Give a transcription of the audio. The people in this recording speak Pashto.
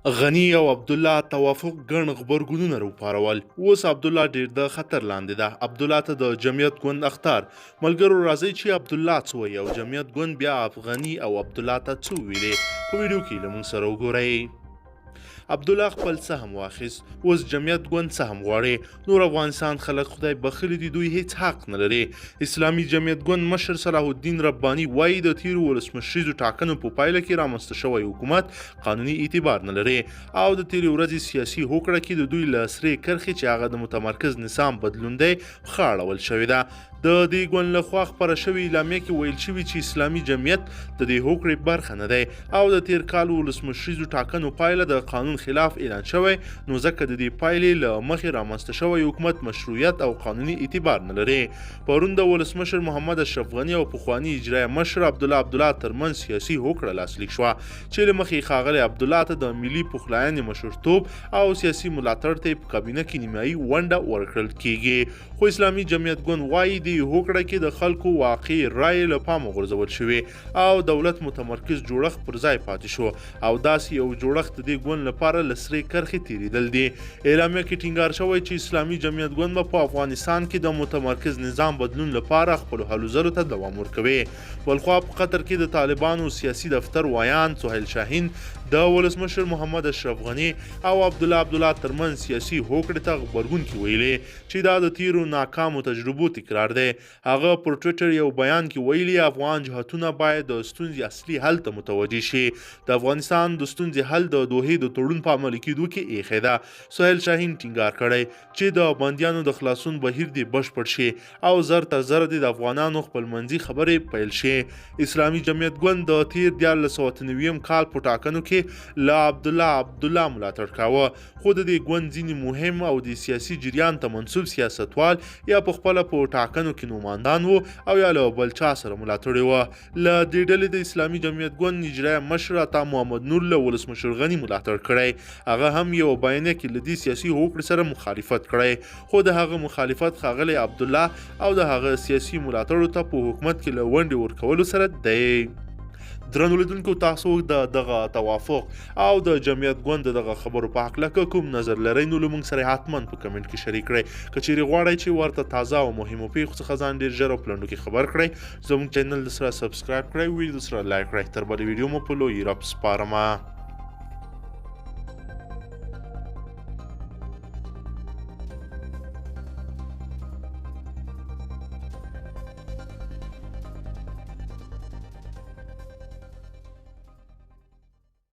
غني او عبدالله توافق ګڼ غبرګونونه راوپارول. اوس عبدالله ډیر د خطر لاندې ده. عبدالله ته د جمعیت ګوند اخطار ملګرو راځي چې عبدالله څه وایي او جمعیت ګوند بیا غني او عبدالله ته څه وویلې. په ویډیو کې له موږ سره وګورئ. عبدالله خپل سهم واخیست. اوس جمعیت ګوند سهم غواړي. نور افغانستان خلک خدای بخښلی دي، دوی هیڅ حق نه لري. اسلامي جمعیت ګوند مشر صلاح الدین رباني وایي د تیرو ولسمشریزو ټاکنو په پایله کې رامنځته شوی حکومت قانوني اعتبار نه لري او د تیرې ورځې سیاسي هوکړه کې د دوی له سرې کرښې چې هغه د متمرکز نظام بدلون دی پښه اړول شوې ده. د دې ګوند لخوا خپره شوې اعلامیه کې ویل شوي چې اسلامي جمعیت د دې هوکړې برخه نه دی او د تیر کال ولسمشریزو ټاکنو پایله د قانون خلاف اعلان شوی، نو ځکه د دې پایلې له مخې رامنځته شوی حکومت مشروعیت او قانوني اعتبار نه لري. پرون د ولسمشر محمد اشرف غني او پخواني اجرایه مشر عبدالله ترمنځ سیاسي هوکړه لاسلیک شوه چې له مخې ښاغلی عبدالله ته د ملي پخلاینې مشرتوب او سیاسي ملاتړ ته په کابینه کې نیمایي ونډه ورکړل کیږي. خو اسلامي جمعیت ګوند وایي دې هوکړه کې د خلکو واقعي رایې له پامه غورځول شوې او دولت متمرکز جوړښت پر ځای پاتې شو او داسې یو جوړښت د دې ګوند لپاره له سرې کرښې تېرېدل دي. اعلامیه کې ټینګار شوی چې اسلامي جمعیت ګوند به په افغانستان کې د متمرکز نظام بدلون لپاره خپلو هلو ځلو ته دوام ورکوي. بلخوا په قطر کې د طالبانو سیاسي دفتر وایان سهیل شاهین د ولسمشر محمد اشرف غني او عبدالله ترمنځ سیاسي هوکړې ته غبرګون کې ویلي چې دا د تیرو ناکامو تجربو تکرار دی. هغه پر ټویټر یو بیان کې ویلي افغان جهتونه باید د ستونزې اصلي حل ته متوجه شي. د افغانستان د ستونزې حل د دوحې د تړون په عملي کېدو کې ایښې ده. سهیل شاهین ټینګار کړی چې د بندیانو د خلاصون بهیر دې بشپړ شي او زر تر زره د افغانانو خپلمنځي خبرې پیل شي. اسلامي جمعیت ګوند د تیر 1990 کال په ټاکنو کې له عبدالله ملاتړ کاوه، خو د دې ګوند ځینې مهم او د سیاسي جریان ته منسوب سیاستوال یا په خپله په ټاکنو کې نوماندان وو او یا له بل چا سره ملاتړي وه. له دې ډلې د اسلامي جمعیت ګوند اجرایه مشر عطا محمد نور له ولسمشر غني ملاتړ کړی. هغه هم یو بیانیه کې له دې سیاسي هوکړې سره مخالفت کړی، خو د هغه مخالفت ښاغلی عبدالله او د هغه سیاسي ملاتړو ته په حکومت کې له ونډې ورکولو سره دی. درنو لیدونکو، تاسو د دغه توافق او د جمعیت ګوند دغه خبرو په هکله که کوم نظر لرئ نو له موږ سره حتما په کمنټ کې شریک کړئ. که چیرې غواړئ چې ورته تازه او مهمو پیښو څخه ځان ډېر ژر او په لنډو کې خبر کړئ، زموږ چینل سره سبسکرایب کړئ، ویډیو سره لایک کړئ. تر بلې ویډیو مو په لوی رب سپارمه.